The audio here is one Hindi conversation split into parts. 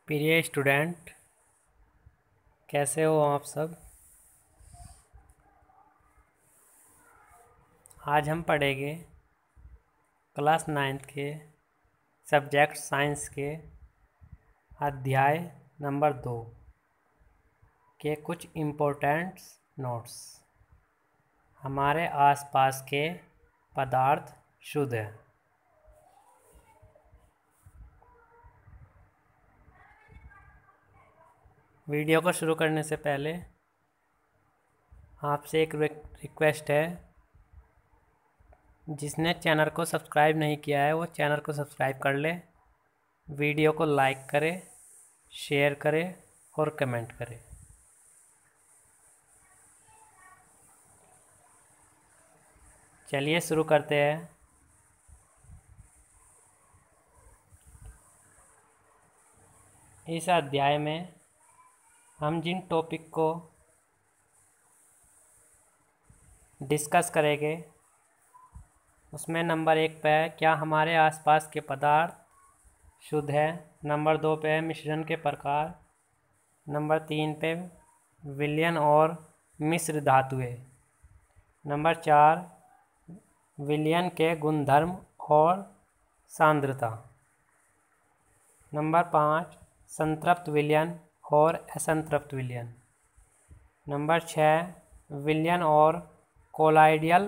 प्रिय स्टूडेंट, कैसे हो आप सब। आज हम पढ़ेंगे क्लास 9th के सब्जेक्ट साइंस के अध्याय नंबर 2 के कुछ इम्पोर्टेंट नोट्स। हमारे आसपास के पदार्थ शुद्ध हैं। वीडियो को शुरू करने से पहले आपसे एक रिक्वेस्ट है, जिसने चैनल को सब्सक्राइब नहीं किया है वो चैनल को सब्सक्राइब कर ले, वीडियो को लाइक करे, शेयर करे और कमेंट करे। चलिए शुरू करते हैं। इस अध्याय में हम जिन टॉपिक को डिस्कस करेंगे उसमें नंबर 1 पे है क्या हमारे आसपास के पदार्थ शुद्ध है। नंबर 2 पे है मिश्रण के प्रकार। नंबर 3 पे विलयन और मिश्र धातुएं। नंबर 4 विलयन के गुणधर्म और सांद्रता। नंबर 5 संतृप्त विलयन और असंतृप्त विलयन। नंबर 6 विलयन और कोलाइडियल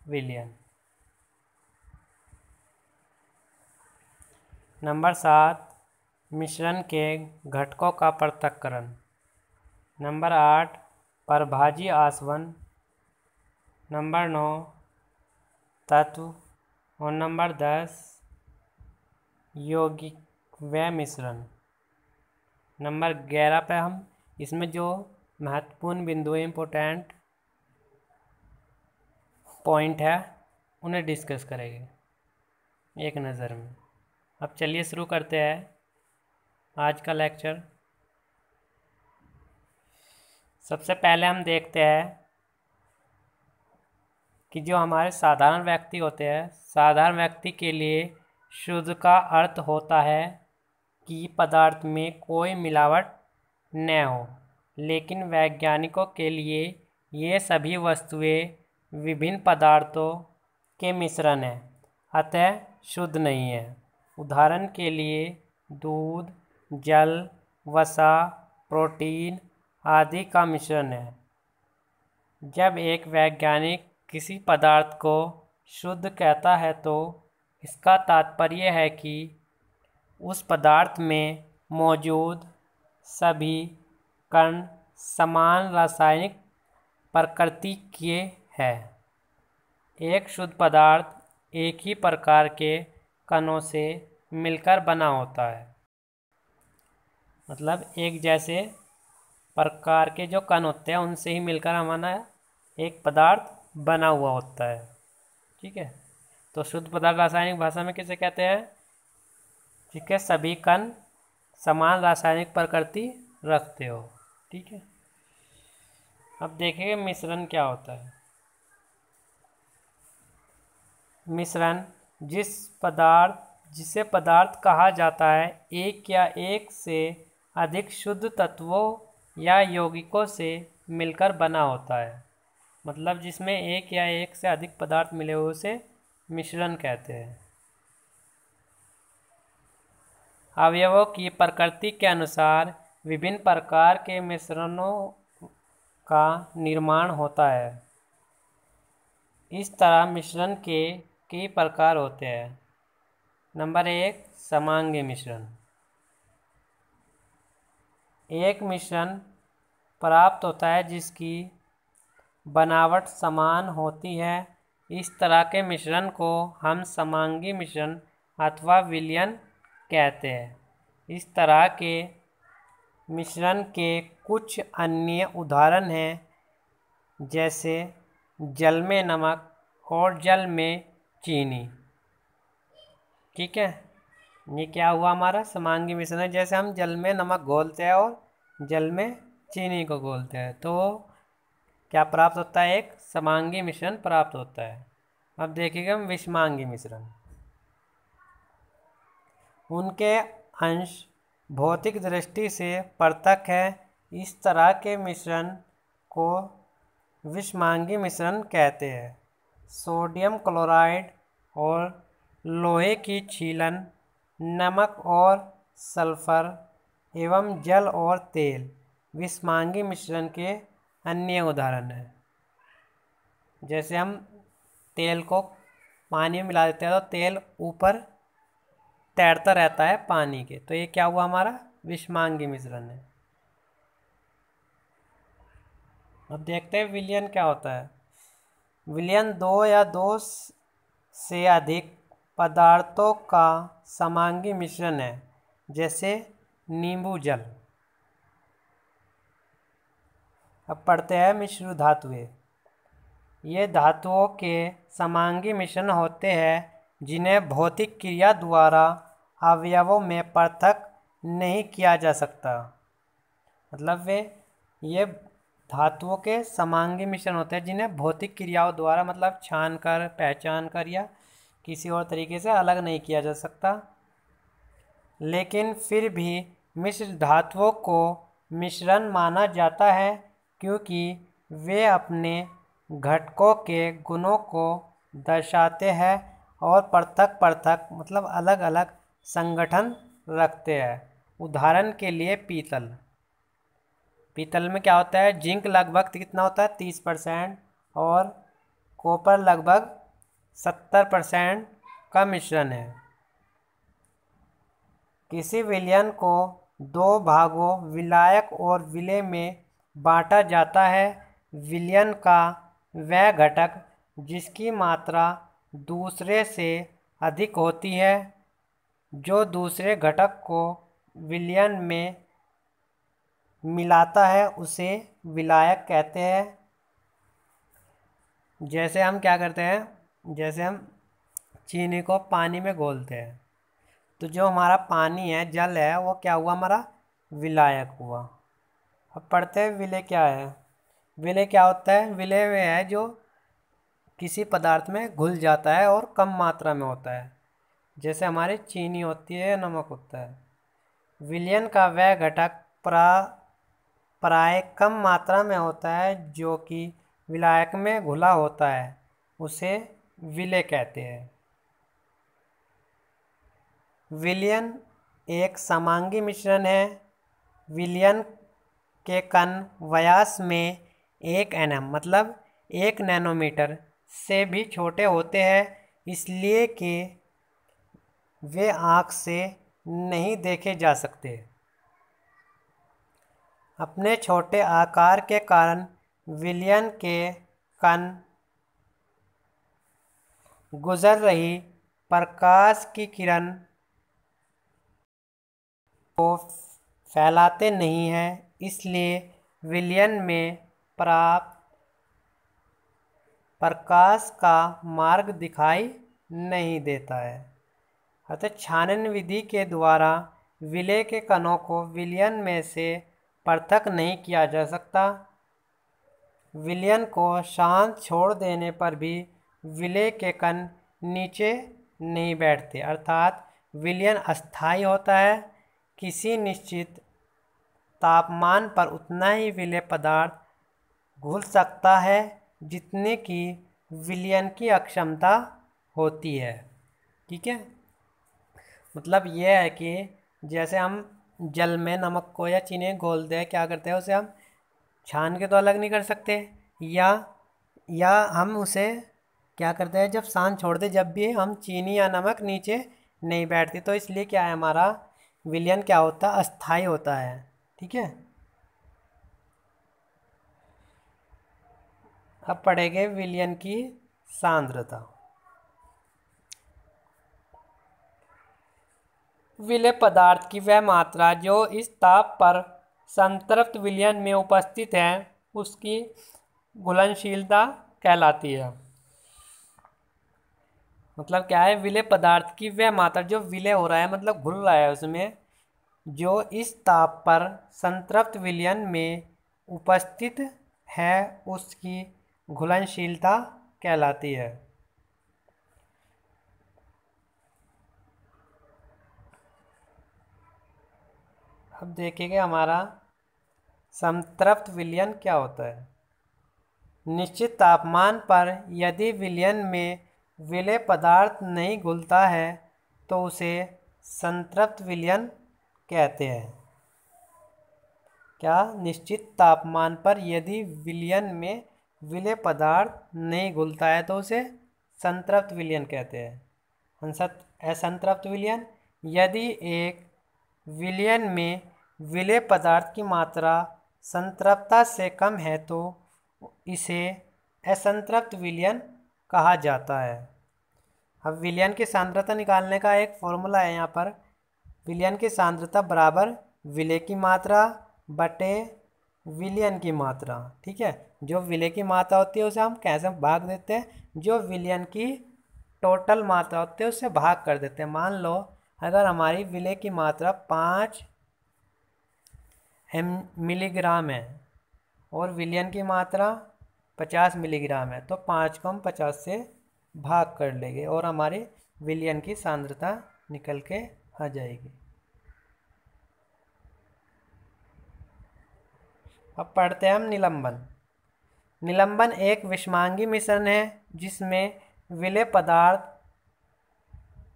विलयन। नंबर 7 मिश्रण के घटकों का पृथक्करण। नंबर 8 परभाजी आसवन। नंबर 9 तत्व और नंबर 10 यौगिक व मिश्रण। नंबर 11 पे हम इसमें जो महत्वपूर्ण बिंदु इम्पोर्टेंट पॉइंट है उन्हें डिस्कस करेंगे एक नज़र में। अब चलिए शुरू करते हैं आज का लेक्चर। सबसे पहले हम देखते हैं कि जो हमारे साधारण व्यक्ति होते हैं, साधारण व्यक्ति के लिए शुद्ध का अर्थ होता है कि पदार्थ में कोई मिलावट न हो, लेकिन वैज्ञानिकों के लिए ये सभी वस्तुएं विभिन्न पदार्थों के मिश्रण हैं, अतः शुद्ध नहीं है। उदाहरण के लिए दूध, जल, वसा, प्रोटीन आदि का मिश्रण है। जब एक वैज्ञानिक किसी पदार्थ को शुद्ध कहता है तो इसका तात्पर्य है कि उस पदार्थ में मौजूद सभी कण समान रासायनिक प्रकृति के हैं। एक शुद्ध पदार्थ एक ही प्रकार के कणों से मिलकर बना होता है। मतलब एक जैसे प्रकार के जो कण होते हैं उनसे ही मिलकर हमारा एक पदार्थ बना हुआ होता है। ठीक है, तो शुद्ध पदार्थ रासायनिक भाषा में किसे कहते हैं? ठीक है, सभी कण समान रासायनिक प्रकृति रखते हो। ठीक है, अब देखेंगे मिश्रण क्या होता है। मिश्रण जिसे पदार्थ कहा जाता है एक या एक से अधिक शुद्ध तत्वों या यौगिकों से मिलकर बना होता है। मतलब जिसमें एक या एक से अधिक पदार्थ मिले हुए उसे मिश्रण कहते हैं। अवयवों की प्रकृति के अनुसार विभिन्न प्रकार के मिश्रणों का निर्माण होता है। इस तरह मिश्रण के कई प्रकार होते हैं। नंबर 1 समांगी मिश्रण। एक मिश्रण प्राप्त होता है जिसकी बनावट समान होती है। इस तरह के मिश्रण को हम समांगी मिश्रण अथवा विलयन कहते हैं। इस तरह के मिश्रण के कुछ अन्य उदाहरण हैं, जैसे जल में नमक और जल में चीनी। ठीक है, ये क्या हुआ हमारा समांगी मिश्रण है। जैसे हम जल में नमक घोलते हैं और जल में चीनी को घोलते हैं तो क्या प्राप्त होता है? एक समांगी मिश्रण प्राप्त होता है। अब देखेंगे हम विषमांगी मिश्रण। उनके अंश भौतिक दृष्टि से पृथक है। इस तरह के मिश्रण को विषमांगी मिश्रण कहते हैं। सोडियम क्लोराइड और लोहे की छीलन, नमक और सल्फर एवं जल और तेल विषमांगी मिश्रण के अन्य उदाहरण हैं। जैसे हम तेल को पानी में मिला देते हैं तो तेल ऊपर तैरता रहता है पानी के, तो ये क्या हुआ, हमारा विषमांगी मिश्रण है। अब देखते हैं विलयन क्या होता है। विलयन दो या दो से अधिक पदार्थों का समांगी मिश्रण है, जैसे नींबू जल। अब पढ़ते हैं मिश्र धातुएं। ये धातुओं के समांगी मिश्रण होते हैं जिन्हें भौतिक क्रिया द्वारा अवयवों में पृथक नहीं किया जा सकता। मतलब ये धातुओं के समांगी मिश्रण होते हैं जिन्हें भौतिक क्रियाओं द्वारा, मतलब छान कर, पहचान कर या किसी और तरीके से अलग नहीं किया जा सकता। लेकिन फिर भी मिश्र धातुओं को मिश्रण माना जाता है क्योंकि वे अपने घटकों के गुणों को दर्शाते हैं और पृथक पृथक मतलब अलग अलग संगठन रखते हैं। उदाहरण के लिए पीतल। पीतल में क्या होता है, जिंक लगभग कितना होता है 30% और कॉपर लगभग 70% का मिश्रण है। किसी विलयन को दो भागों विलायक और विलेय में बांटा जाता है। विलयन का वह घटक जिसकी मात्रा दूसरे से अधिक होती है, जो दूसरे घटक को विलयन में मिलाता है, उसे विलायक कहते हैं। जैसे हम क्या करते हैं, जैसे हम चीनी को पानी में घोलते हैं तो जो हमारा पानी है, जल है, वो क्या हुआ, हमारा विलायक हुआ। अब पढ़ते हैं विलेय क्या है। विलेय क्या होता है, विलेय वह है जो किसी पदार्थ में घुल जाता है और कम मात्रा में होता है, जैसे हमारी चीनी होती है, नमक होता है। विलयन का वह घटक प्राय कम मात्रा में होता है जो कि विलायक में घुला होता है, उसे विलेय कहते हैं। विलयन एक समांगी मिश्रण है। विलयन के कण व्यास में 1 nm मतलब 1 नैनोमीटर से भी छोटे होते हैं, इसलिए कि वे आँख से नहीं देखे जा सकते। अपने छोटे आकार के कारण विलयन के कण गुजर रही प्रकाश की किरण को फैलाते नहीं हैं, इसलिए विलयन में प्राप्त प्रकाश का मार्ग दिखाई नहीं देता है। अतः छानन विधि के द्वारा विलेय के कणों को विलयन में से पृथक नहीं किया जा सकता। विलयन को शांत छोड़ देने पर भी विलेय के कण नीचे नहीं बैठते, अर्थात विलयन अस्थायी होता है। किसी निश्चित तापमान पर उतना ही विलेय पदार्थ घुल सकता है जितने की विलयन की अक्षमता होती है। ठीक है, मतलब यह है कि जैसे हम जल में नमक को या चीनी घोल दें, क्या करते हैं, उसे हम छान के तो अलग नहीं कर सकते, या हम उसे क्या करते हैं, जब सांस छोड़ दे, जब भी हम चीनी या नमक नीचे नहीं बैठती, तो इसलिए क्या है, हमारा विलयन क्या होता है, अस्थायी होता है। ठीक है, अब पढ़ेंगे विलयन की सांद्रता। विलेय पदार्थ की वह मात्रा जो इस ताप पर संतृप्त विलयन में उपस्थित है, उसकी घुलनशीलता कहलाती है। मतलब क्या है, विलेय पदार्थ की वह मात्रा जो विलेय हो रहा है, मतलब घुल रहा है उसमें, जो इस ताप पर संतृप्त विलयन में उपस्थित है, उसकी घुलनशीलता कहलाती है। अब देखेंगे हमारा संतृप्त विलयन क्या होता है। निश्चित तापमान पर यदि विलयन में विलेय पदार्थ नहीं घुलता है तो उसे संतृप्त विलयन कहते हैं। क्या? निश्चित तापमान पर यदि विलयन में विलेय पदार्थ नहीं घुलता है तो उसे संतृप्त विलयन कहते हैं। असंतृप्त विलयन, यदि एक विलयन में विलेय पदार्थ की मात्रा संतृप्तता से कम है तो इसे असंतृप्त विलयन कहा जाता है। अब विलयन की सांद्रता निकालने का एक फॉर्मूला है यहाँ पर। विलयन की सांद्रता बराबर विलेय की मात्रा बटे विलयन की मात्रा। ठीक है, जो विलेय की मात्रा होती है उसे हम कैसे भाग देते हैं, जो विलयन की टोटल मात्रा होती है उससे भाग कर देते हैं। मान लो अगर हमारी विलेय की मात्रा 5 मिलीग्राम है और विलयन की मात्रा 50 मिलीग्राम है तो 5 को हम 50 से भाग कर लेंगे और हमारी विलयन की सांद्रता निकल के आ जाएगी। अब पढ़ते हैं हम निलंबन। निलंबन एक विषमांगी मिश्रण है जिसमें विलेय पदार्थ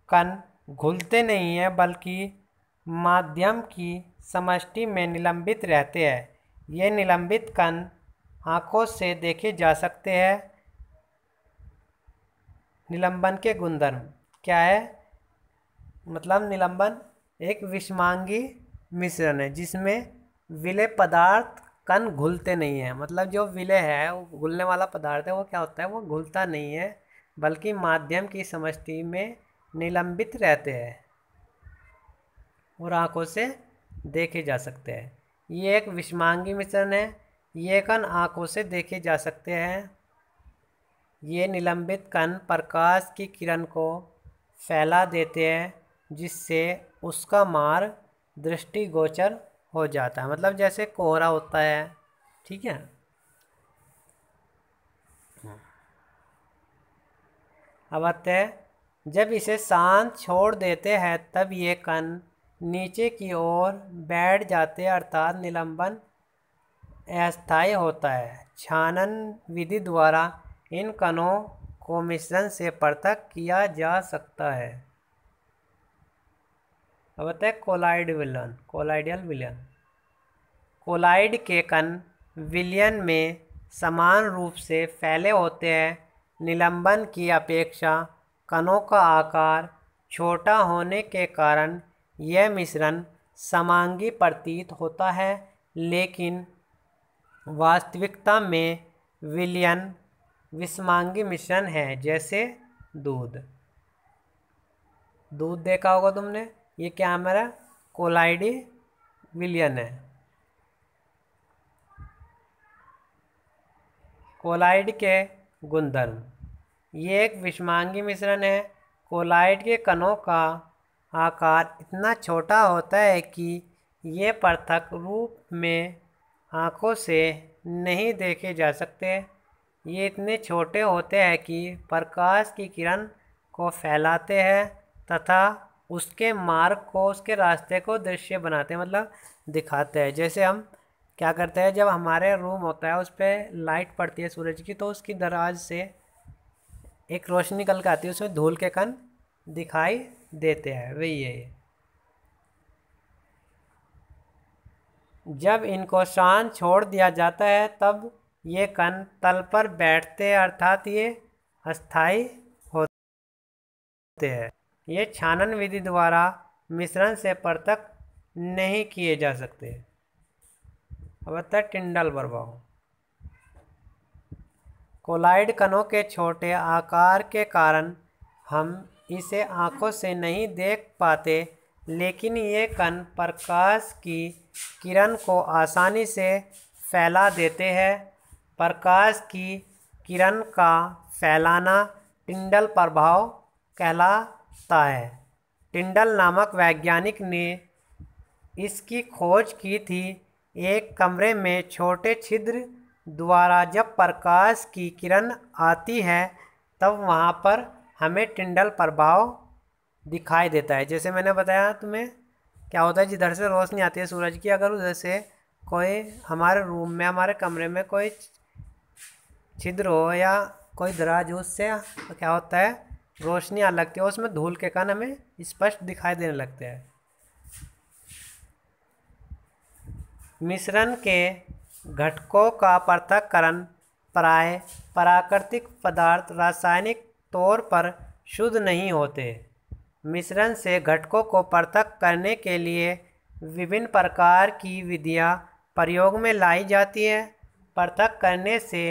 कण घुलते नहीं है बल्कि माध्यम की समष्टि में निलंबित रहते हैं। ये निलंबित कण आंखों से देखे जा सकते हैं। निलंबन के गुणधर्म क्या है? मतलब निलंबन एक विषमांगी मिश्रण है जिसमें विलेय पदार्थ कण घुलते नहीं है। मतलब जो विलेय है, वो घुलने वाला पदार्थ है, वो क्या होता है, वो घुलता नहीं है बल्कि माध्यम की समष्टि में निलंबित रहते हैं और आंखों से देखे जा सकते हैं। ये एक विषमांगी मिश्रण है। ये कण आंखों से देखे जा सकते हैं। ये निलंबित कण प्रकाश की किरण को फैला देते हैं जिससे उसका मार्ग दृष्टिगोचर हो जाता है। मतलब जैसे कोहरा होता है। ठीक है, अब आते हैं जब इसे शांत छोड़ देते हैं तब ये कण नीचे की ओर बैठ जाते हैं अर्थात निलंबन अस्थायी होता है। छानन विधि द्वारा इन कणों को मिश्रण से पृथक किया जा सकता है। अब बताते हैं कोलाइड विलयन। कोलाइडियल विलयन, कोलाइड के कण विलयन में समान रूप से फैले होते हैं। निलंबन की अपेक्षा कणों का आकार छोटा होने के कारण यह मिश्रण समांगी प्रतीत होता है, लेकिन वास्तविकता में विलयन विषमांगी मिश्रण है। जैसे दूध देखा होगा तुमने। ये क्या हमारा कोलाइडी विलयन है। कोलाइड के गुणधर्म, ये एक विषमांगी मिश्रण है। कोलाइड के कणों का आकार इतना छोटा होता है कि ये पृथक रूप में आँखों से नहीं देखे जा सकते। ये इतने छोटे होते हैं कि प्रकाश की किरण को फैलाते हैं तथा उसके मार्ग को, उसके रास्ते को दृश्य बनाते हैं, मतलब दिखाते हैं। जैसे हम क्या करते हैं, जब हमारे रूम होता है उस पर लाइट पड़ती है सूरज की तो उसकी दराज से एक रोशनी निकल के आती है, उसमें धूल के कण दिखाई देते हैं। वही है ये। जब इनको शांत छोड़ दिया जाता है तब ये कण तल पर बैठते हैं अर्थात ये अस्थायी होते हैं। ये छानन विधि द्वारा मिश्रण से पृथक नहीं किए जा सकते। अब आता है टिंडल प्रभाव। कोलाइड कणों के छोटे आकार के कारण हम इसे आंखों से नहीं देख पाते, लेकिन ये कण प्रकाश की किरण को आसानी से फैला देते हैं। प्रकाश की किरण का फैलाना टिंडल प्रभाव कहलाता है। टिंडल नामक वैज्ञानिक ने इसकी खोज की थी। एक कमरे में छोटे छिद्र द्वारा जब प्रकाश की किरण आती है तब वहाँ पर हमें टिंडल प्रभाव दिखाई देता है। जैसे मैंने बताया तुम्हें क्या होता है, जिधर से रोशनी आती है सूरज की, अगर उधर से कोई हमारे रूम में, हमारे कमरे में कोई छिद्र हो या कोई दराज हो, उससे क्या होता है, रोशनी आने लगती है, उसमें धूल के कण हमें स्पष्ट दिखाई देने लगते हैं। मिश्रण के घटकों का पृथक्करण प्राय प्राकृतिक पदार्थ रासायनिक तौर पर शुद्ध नहीं होते। मिश्रण से घटकों को पृथक करने के लिए विभिन्न प्रकार की विधियां प्रयोग में लाई जाती हैं। पृथक करने से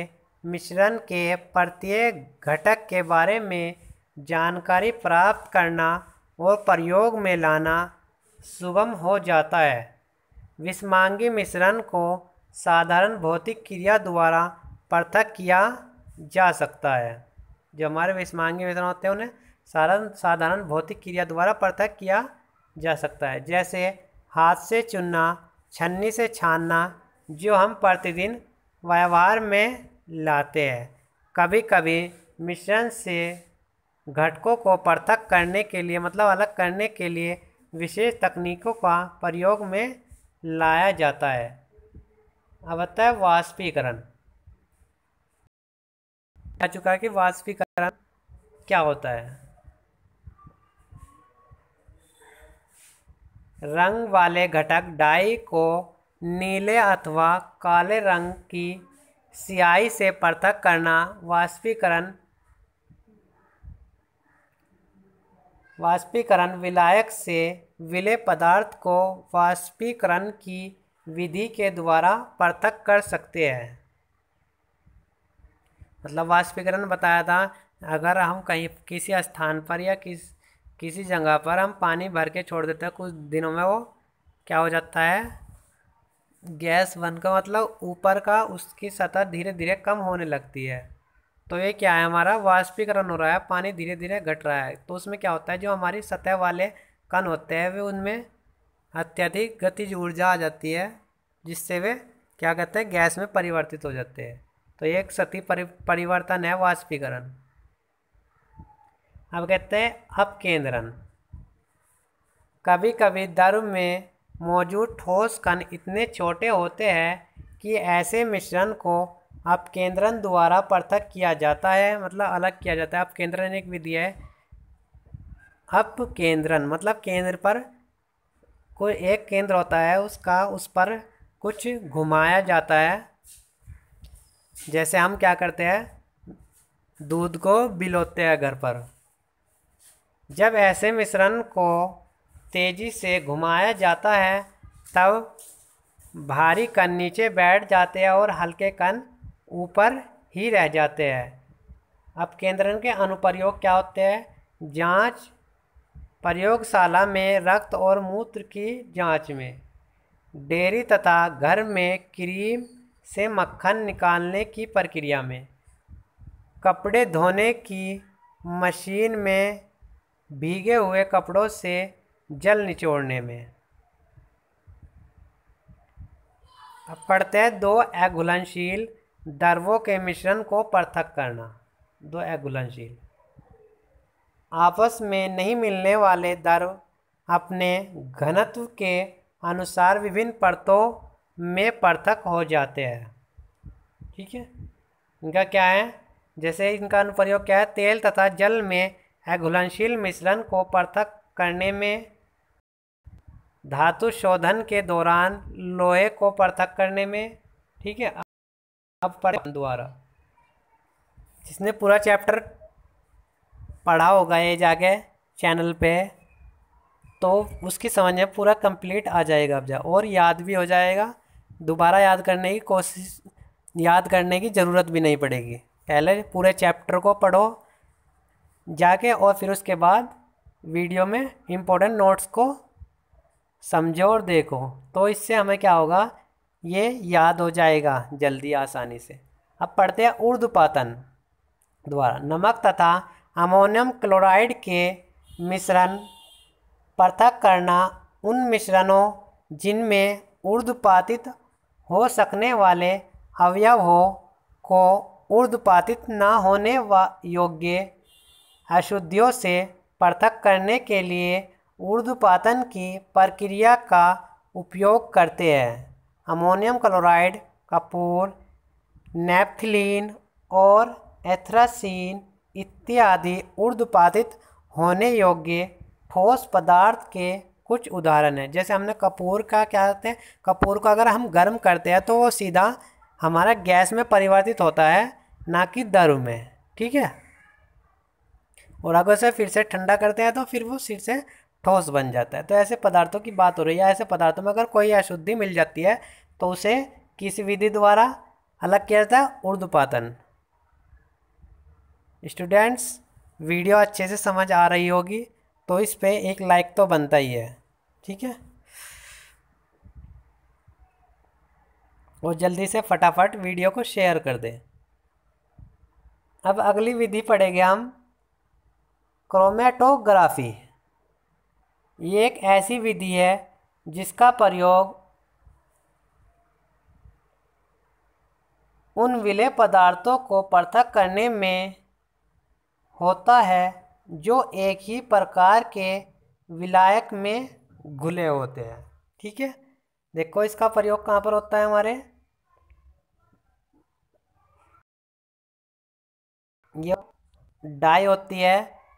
मिश्रण के प्रत्येक घटक के बारे में जानकारी प्राप्त करना और प्रयोग में लाना सुगम हो जाता है। विषमांगी मिश्रण को साधारण भौतिक क्रिया द्वारा पृथक किया जा सकता है। जो हमारे विषमांगी मिश्रण होते हैं उन्हें साधारण भौतिक क्रिया द्वारा पृथक किया जा सकता है, जैसे हाथ से चुनना, छन्नी से छानना, जो हम प्रतिदिन व्यवहार में लाते हैं। कभी कभी मिश्रण से घटकों को पृथक करने के लिए, मतलब अलग करने के लिए, विशेष तकनीकों का प्रयोग में लाया जाता है। अब आता है वाष्पीकरण। आ चुका है कि वाष्पीकरण क्या होता है। रंग वाले घटक डाई को नीले अथवा काले रंग की स्याही से पृथक करना वाष्पीकरण विलायक से विलेय पदार्थ को वाष्पीकरण की विधि के द्वारा पृथक कर सकते हैं। मतलब वाष्पीकरण बताया था, अगर हम कहीं किसी स्थान पर या किसी जगह पर हम पानी भर के छोड़ देते हैं, कुछ दिनों में वो क्या हो जाता है, गैस बनकर, मतलब ऊपर का उसकी सतह धीरे धीरे कम होने लगती है। तो ये क्या है, हमारा वाष्पीकरण हो रहा है, पानी धीरे धीरे घट रहा है। तो उसमें क्या होता है, जो हमारी सतह वाले कण होते हैं वे उनमें अत्यधिक गतिज ऊर्जा आ जाती है, जिससे वे क्या कहते हैं, गैस में परिवर्तित हो जाते हैं। तो ये एक सतही परिवर्तन है वाष्पीकरण। अब कहते हैं अपकेंद्रण। कभी कभी द्रव में मौजूद ठोस कण इतने छोटे होते हैं कि ऐसे मिश्रण को अपकेंद्रण द्वारा पृथक किया जाता है, मतलब अलग किया जाता है। अपकेंद्रण एक विधि है। अपकेंद्रण मतलब केंद्र पर कोई एक केंद्र होता है, उस पर कुछ घुमाया जाता है। जैसे हम क्या करते हैं, दूध को बिलोते हैं घर पर। जब ऐसे मिश्रण को तेजी से घुमाया जाता है तब भारी कण नीचे बैठ जाते हैं और हल्के कण ऊपर ही रह जाते हैं। अपकेंद्रण के अनुप्रयोग क्या होते हैं, जांच, प्रयोगशाला में रक्त और मूत्र की जांच में, डेयरी तथा घर में क्रीम से मक्खन निकालने की प्रक्रिया में, कपड़े धोने की मशीन में भीगे हुए कपड़ों से जल निचोड़ने में। अब पढ़ते हैं दो अघुलनशील द्रवों के मिश्रण को पृथक करना। दो अघुलनशील आपस में नहीं मिलने वाले द्रव अपने घनत्व के अनुसार विभिन्न परतों में पृथक हो जाते हैं। ठीक है, इनका क्या है, जैसे इनका अनुप्रयोग क्या है, तेल तथा जल में अघुलनशील मिश्रण को पृथक करने में, धातु शोधन के दौरान लोहे को पृथक करने में। ठीक है, अब पढ़े द्वारा, जिसने पूरा चैप्टर पढ़ा होगा ये जाके चैनल पे, तो उसकी समझ में पूरा कंप्लीट आ जाएगा अब जा, और याद भी हो जाएगा। दोबारा याद करने की ज़रूरत भी नहीं पड़ेगी। पहले पूरे चैप्टर को पढ़ो जाके, और फिर उसके बाद वीडियो में इम्पोर्टेंट नोट्स को समझो और देखो, तो इससे हमें क्या होगा, ये याद हो जाएगा जल्दी आसानी से। अब पढ़ते हैं ऊर्ध्वपातन द्वारा नमक तथा अमोनियम क्लोराइड के मिश्रण पृथक करना। उन मिश्रणों जिनमें ऊर्ध्वपातित हो सकने वाले अवयव को ऊर्ध्वपातित न होने योग्य अशुद्धियों से पृथक करने के लिए ऊर्ध्वपातन की प्रक्रिया का उपयोग करते हैं। अमोनियम क्लोराइड, कपूर, नेपथलीन और एथ्रासीन इत्यादि ऊर्ध्वपातित होने योग्य ठोस पदार्थ के कुछ उदाहरण हैं। जैसे हमने कपूर का क्या कहते हैं, कपूर को अगर हम गर्म करते हैं तो वो सीधा हमारा गैस में परिवर्तित होता है, ना कि द्रव में। ठीक है। और अगर उसे फिर से ठंडा करते हैं तो फिर वो फिर से ठोस बन जाता है। तो ऐसे पदार्थों की बात हो रही है। ऐसे पदार्थों में अगर कोई अशुद्धि मिल जाती है तो उसे किस विधि द्वारा अलग किया जाता है? ऊर्ध्वपातन। स्टूडेंट्स, वीडियो अच्छे से समझ आ रही होगी तो इस पे एक लाइक तो बनता ही है। ठीक है। और जल्दी से फटाफट वीडियो को शेयर कर दें। अब अगली विधि पढ़ेंगे हम क्रोमेटोग्राफी। ये एक ऐसी विधि है जिसका प्रयोग उन विलेय पदार्थों को पृथक करने में होता है जो एक ही प्रकार के विलायक में घुले होते हैं। ठीक है। देखो इसका प्रयोग कहाँ पर होता है हमारे, ये डाई होती है।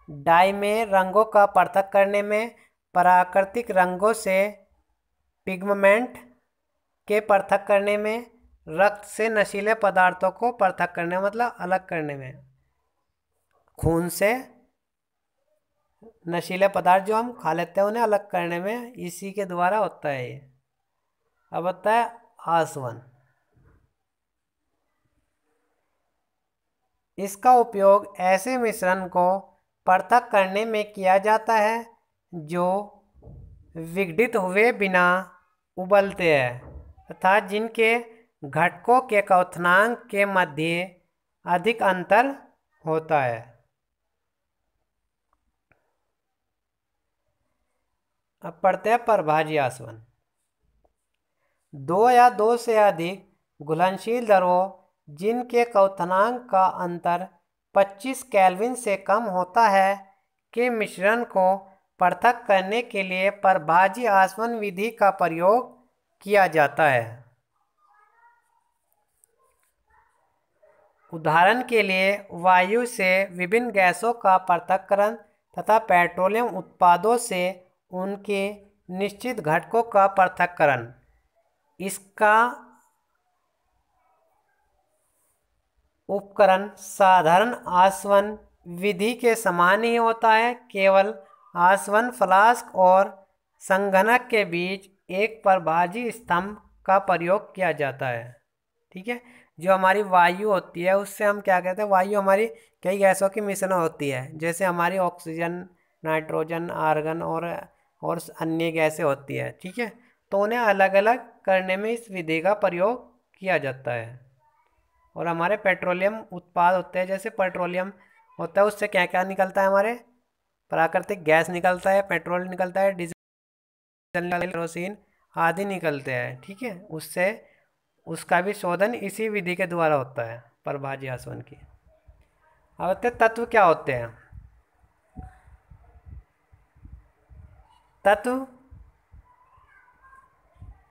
डाई में रंगों का पृथक करने में, प्राकृतिक रंगों से पिगमेंट के पृथक करने में, रक्त से नशीले पदार्थों को पृथक करने मतलब अलग करने में, खून से नशीले पदार्थ जो हम खा लेते हैं उन्हें अलग करने में इसी के द्वारा होता है ये। अब होता है आसवन। इसका उपयोग ऐसे मिश्रण को पृथक करने में किया जाता है जो विघटित हुए बिना उबलते हैं तथा जिनके घटकों के क्वथनांक के मध्य अधिक अंतर होता है। अब पढ़ते हैं परभाजी आसवन। दो या दो से अधिक घुलनशील द्रवों जिनके क्वथनांक का अंतर 25 केल्विन से कम होता है के मिश्रण को पृथक करने के लिए परभाजी आसवन विधि का प्रयोग किया जाता है। उदाहरण के लिए वायु से विभिन्न गैसों का पृथक्करण तथा पेट्रोलियम उत्पादों से उनके निश्चित घटकों का पृथक्करण। इसका उपकरण साधारण आसवन विधि के समान ही होता है, केवल आसवन फ्लास्क और संघनक के बीच एक परभाजी स्तंभ का प्रयोग किया जाता है। ठीक है। जो हमारी वायु होती है उससे हम क्या कहते हैं, वायु हमारी कई गैसों की मिश्रण होती है, जैसे हमारी ऑक्सीजन, नाइट्रोजन, आर्गन और अन्य गैसें होती है। ठीक है। तो उन्हें अलग अलग करने में इस विधि का प्रयोग किया जाता है। और हमारे पेट्रोलियम उत्पाद होते हैं, जैसे पेट्रोलियम होता है उससे क्या क्या निकलता है, हमारे प्राकृतिक गैस निकलता है, पेट्रोल निकलता है, डीजल, केरोसिन आदि निकलते हैं। ठीक है। उससे उसका भी शोधन इसी विधि के द्वारा होता है, परभाजी आसवन की। अब तत्व क्या होते हैं।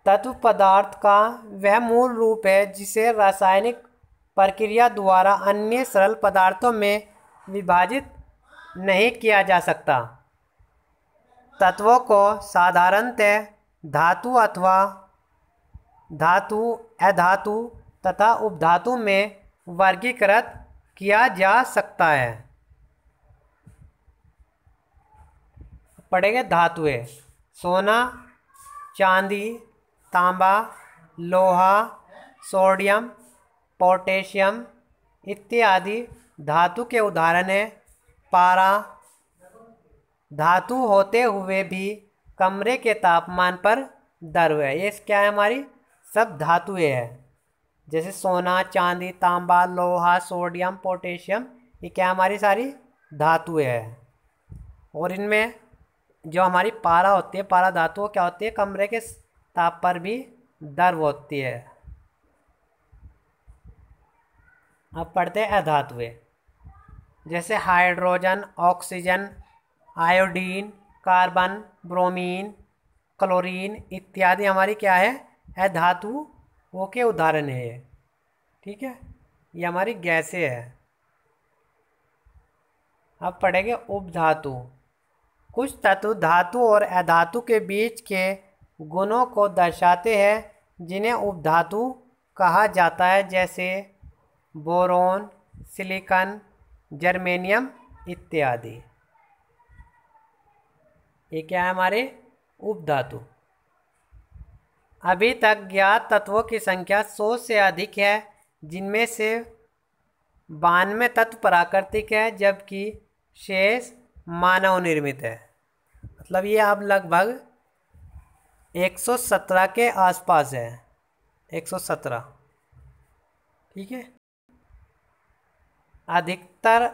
तत्व पदार्थ का वह मूल रूप है जिसे रासायनिक प्रक्रिया द्वारा अन्य सरल पदार्थों में विभाजित नहीं किया जा सकता। तत्वों को साधारणतः धातु अथवा धातु, अधातु तथा उपधातु में वर्गीकृत किया जा सकता है। पढ़ेंगे धातुएं। सोना, चांदी, तांबा, लोहा, सोडियम, पोटेशियम इत्यादि धातु के उदाहरण हैं। पारा धातु होते हुए भी कमरे के तापमान पर द्रव है। ये क्या है, हमारी सब धातुएं हैं। जैसे सोना, चांदी, तांबा, लोहा, सोडियम, पोटेशियम, ये क्या हमारी सारी धातुएं हैं। और इनमें जो हमारी पारा होती है, पारा धातु क्या होती है, कमरे के ताप पर भी द्रव होती है। अब पढ़ते हैं अधातुएं। जैसे hydrogen, oxygen, iodine, carbon, bromine, chlorine इत्यादि हमारी क्या है, अधातुओं के उदाहरण है ये। ठीक है, ये हमारी गैसें है। अब पढ़ेंगे उपधातु। कुछ तत्व धातु और अधातु के बीच के गुणों को दर्शाते हैं जिन्हें उपधातु कहा जाता है, जैसे बोरोन, सिलिकॉन, जर्मेनियम इत्यादि। ये क्या है, हमारे उपधातु। अभी तक ज्ञात तत्वों की संख्या 100 से अधिक है, जिनमें से 92 तत्व प्राकृतिक है जबकि शेष मानव निर्मित है। मतलब ये अब लगभग 117 के आसपास है, 117। ठीक है। अधिकतर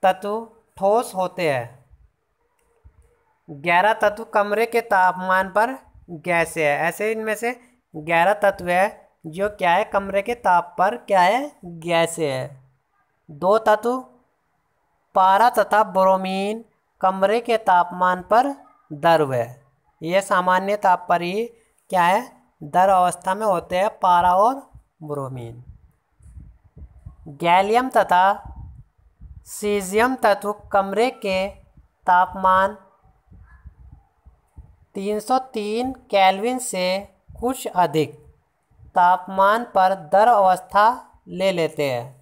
तत्व ठोस होते हैं। 11 तत्व कमरे के तापमान पर गैस है। ऐसे इनमें से 11 तत्व है जो क्या है, कमरे के ताप पर क्या है, गैस है। 2 तत्व पारा तथा ब्रोमीन कमरे के तापमान पर द्रव है। ये सामान्य ताप पर ही क्या है, द्रव अवस्था में होते हैं, पारा और ब्रोमीन। गैलियम तथा सीजियम तत्व कमरे के तापमान 303 केल्विन से कुछ अधिक तापमान पर द्रव अवस्था ले लेते हैं।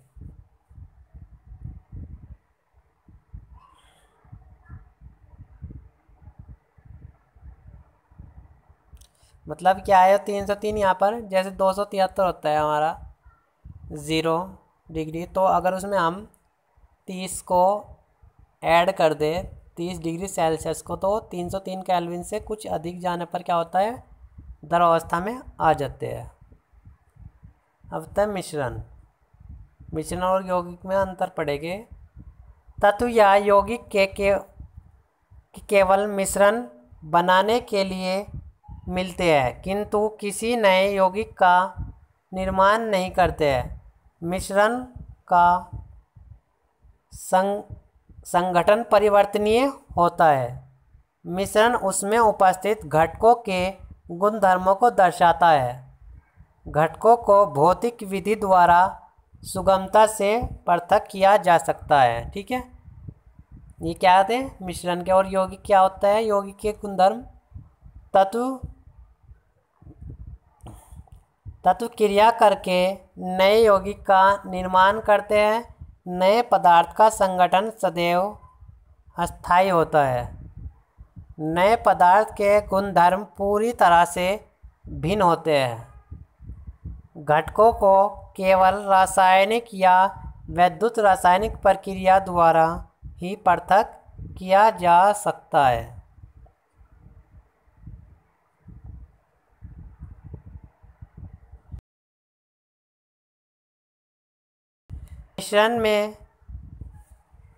मतलब क्या है, 303 यहाँ पर जैसे 273 होता है हमारा 0 डिग्री, तो अगर उसमें हम 30 को ऐड कर दे 30 डिग्री सेल्सियस को, तो 303 केल्विन से कुछ अधिक जाने पर क्या होता है, द्रव अवस्था में आ जाते हैं। अब तक मिश्रण और यौगिक में अंतर पड़ेंगे। तत्व या यौगिक केवल मिश्रण बनाने के लिए मिलते हैं, किंतु किसी नए यौगिक का निर्माण नहीं करते हैं। मिश्रण का संगठन परिवर्तनीय होता है। मिश्रण उसमें उपस्थित घटकों के गुणधर्मों को दर्शाता है। घटकों को भौतिक विधि द्वारा सुगमता से पृथक किया जा सकता है। ठीक है, ये क्या थे मिश्रण के। और यौगिक क्या होता है, यौगिक के गुणधर्म, तत्व क्रिया करके नए यौगिक का निर्माण करते हैं। नए पदार्थ का संगठन सदैव अस्थायी होता है। नए पदार्थ के गुणधर्म पूरी तरह से भिन्न होते हैं। घटकों को केवल रासायनिक या विद्युत रासायनिक प्रक्रिया द्वारा ही पृथक किया जा सकता है। मिश्रण में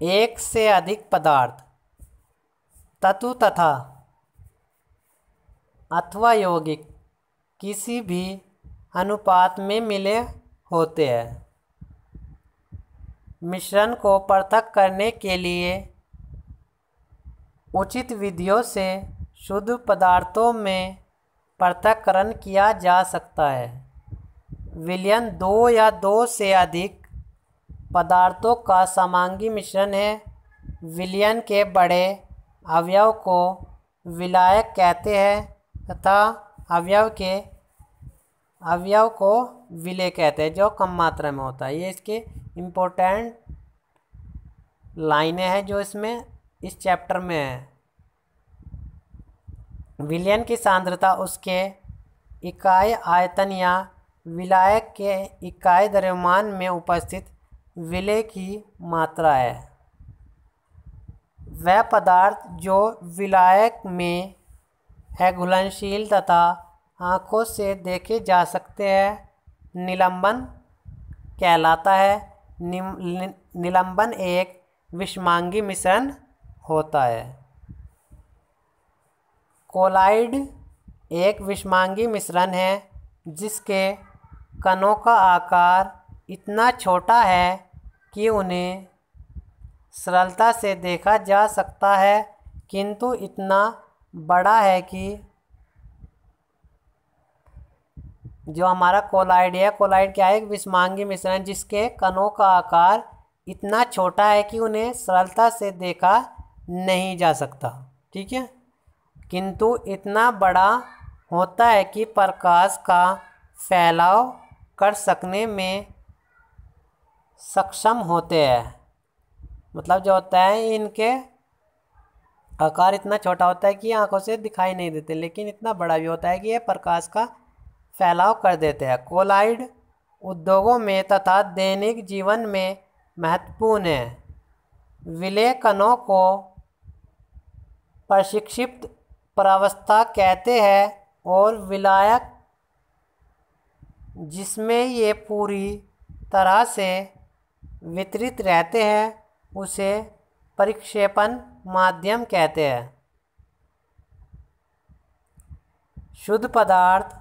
एक से अधिक पदार्थ, तत्व तथा अथवा यौगिक किसी भी अनुपात में मिले होते हैं। मिश्रण को पृथक करने के लिए उचित विधियों से शुद्ध पदार्थों में पृथक्करण किया जा सकता है। विलयन 2 या 2 से अधिक पदार्थों का समांगी मिश्रण है। विलयन के बड़े अवयव को विलायक कहते हैं तथा अवयव को विलेय कहते हैं, जो कम मात्रा में होता है। ये इसके इम्पोर्टेंट लाइनें हैं जो इसमें इस चैप्टर में है। विलयन की सांद्रता उसके इकाई आयतन या विलायक के इकाई द्रव्यमान में उपस्थित विलेय की मात्रा है। वह पदार्थ जो विलायक में है घुलनशील तथा आँखों से देखे जा सकते हैं निलंबन कहलाता है। निलंबन एक विषमांगी मिश्रण होता है। कोलाइड एक विषमांगी मिश्रण है जिसके कणों का आकार इतना छोटा है कि उन्हें सरलता से देखा जा सकता है, किंतु इतना बड़ा है कि जो हमारा कोलाइड है, कोलाइड क्या है, एक विषमांगी मिश्रण जिसके कणों का आकार इतना छोटा है कि उन्हें सरलता से देखा नहीं जा सकता, ठीक है, किंतु इतना बड़ा होता है कि प्रकाश का फैलाव कर सकने में सक्षम होते हैं। मतलब जो होता है इनके आकार इतना छोटा होता है कि आंखों से दिखाई नहीं देते, लेकिन इतना बड़ा भी होता है कि ये प्रकाश का फैलाव कर देते हैं। कोलाइड उद्योगों में तथा दैनिक जीवन में महत्वपूर्ण है। विलेय कणों को प्रशिक्षित प्रावस्था कहते हैं और विलायक जिसमें ये पूरी तरह से वितरित रहते हैं उसे परिक्षेपण माध्यम कहते हैं। शुद्ध पदार्थ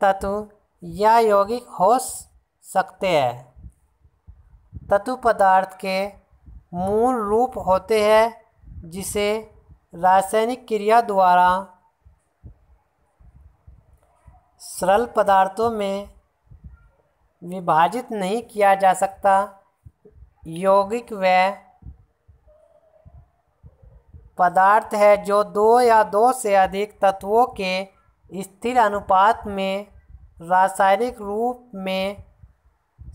तत्व या यौगिक हो सकते हैं। तत्व पदार्थ के मूल रूप होते हैं जिसे रासायनिक क्रिया द्वारा सरल पदार्थों में विभाजित नहीं किया जा सकता। यौगिक वह पदार्थ है जो दो या दो से अधिक तत्वों के स्थिर अनुपात में रासायनिक रूप में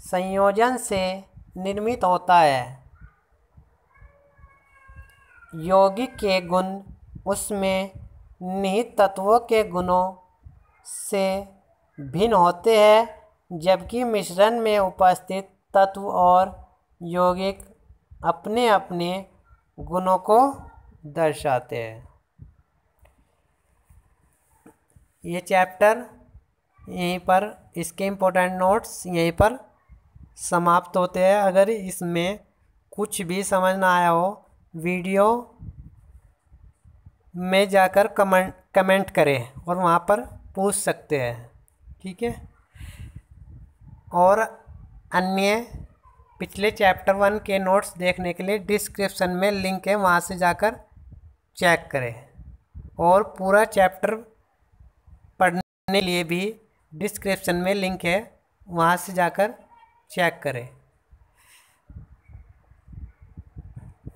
संयोजन से निर्मित होता है। यौगिक के गुण उसमें निहित तत्वों के गुणों से भिन्न होते हैं, जबकि मिश्रण में उपस्थित तत्व और यौगिक अपने अपने गुणों को दर्शाते हैं। ये चैप्टर यहीं पर, इसके इम्पोर्टेंट नोट्स यहीं पर समाप्त होते हैं। अगर इसमें कुछ भी समझ ना आया हो, वीडियो में जाकर कमेंट करें और वहाँ पर पूछ सकते हैं, ठीक है। और अन्य पिछले चैप्टर 1 के नोट्स देखने के लिए डिस्क्रिप्शन में लिंक है, वहाँ से जाकर चेक करें। और पूरा चैप्टर पढ़ने के लिए भी डिस्क्रिप्शन में लिंक है, वहाँ से जाकर चेक करें।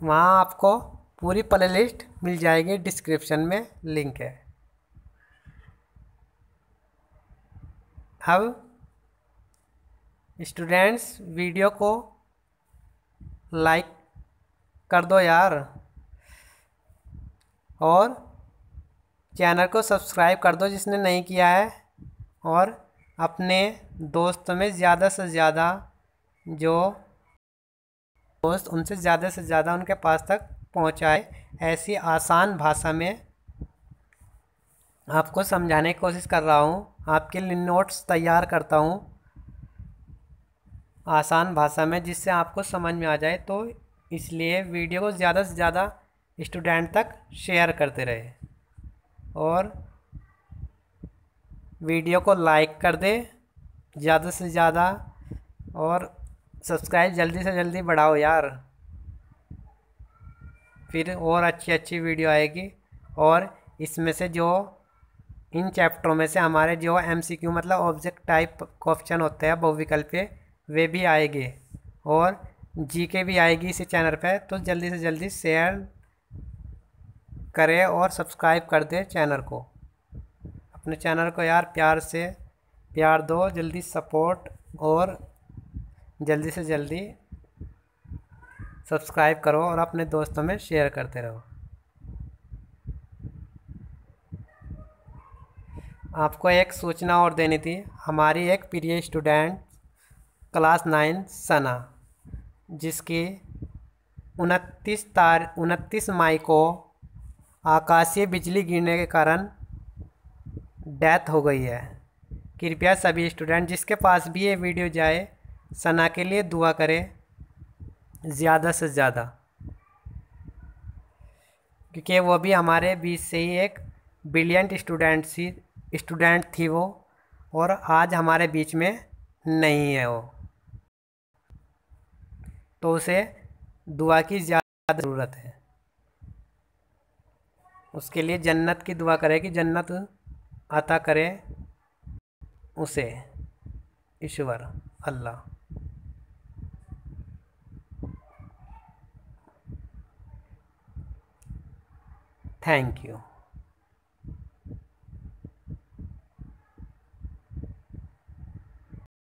वहाँ आपको पूरी प्लेलिस्ट मिल जाएगी, डिस्क्रिप्शन में लिंक है। अब स्टूडेंट्स वीडियो को लाइक कर दो यार, और चैनल को सब्सक्राइब कर दो जिसने नहीं किया है, और अपने दोस्तों में ज़्यादा से ज़्यादा जो दोस्त उनसे ज़्यादा से ज़्यादा उनके पास तक पहुंचाए। ऐसी आसान भाषा में आपको समझाने की कोशिश कर रहा हूं, आपके लिए नोट्स तैयार करता हूं आसान भाषा में, जिससे आपको समझ में आ जाए। तो इसलिए वीडियो को ज़्यादा से ज़्यादा स्टूडेंट तक शेयर करते रहे, और वीडियो को लाइक कर दे ज़्यादा से ज़्यादा, और सब्सक्राइब जल्दी से जल्दी बढ़ाओ यार, फिर और अच्छी अच्छी वीडियो आएगी। और इसमें से जो इन चैप्टरों में से हमारे जो MCQ मतलब ऑब्जेक्ट टाइप क्वेश्चन होते हैं बहुविकल्पीय, वे भी आएंगे, और GK भी आएगी इसी चैनल पे। तो जल्दी से जल्दी शेयर करें और सब्सक्राइब कर दे चैनल को, अपने चैनल को यार प्यार से प्यार दो, जल्दी सपोर्ट, और जल्दी से जल्दी सब्सक्राइब करो और अपने दोस्तों में शेयर करते रहो। आपको एक सूचना और देनी थी। हमारी एक प्रिय स्टूडेंट क्लास 9 सना, जिसकी 29 मई को आकाशीय बिजली गिरने के कारण डेथ हो गई है। कृपया सभी स्टूडेंट जिसके पास भी ये वीडियो जाए, सना के लिए दुआ करें ज़्यादा से ज़्यादा, क्योंकि वो भी हमारे बीच से ही एक ब्रिलियंट स्टूडेंट थी वो, और आज हमारे बीच में नहीं है वो, तो उसे दुआ की ज़्यादा ज़रूरत है। उसके लिए जन्नत की दुआ करे कि जन्नत अता करे उसे ईश्वर अल्लाह। Thank you.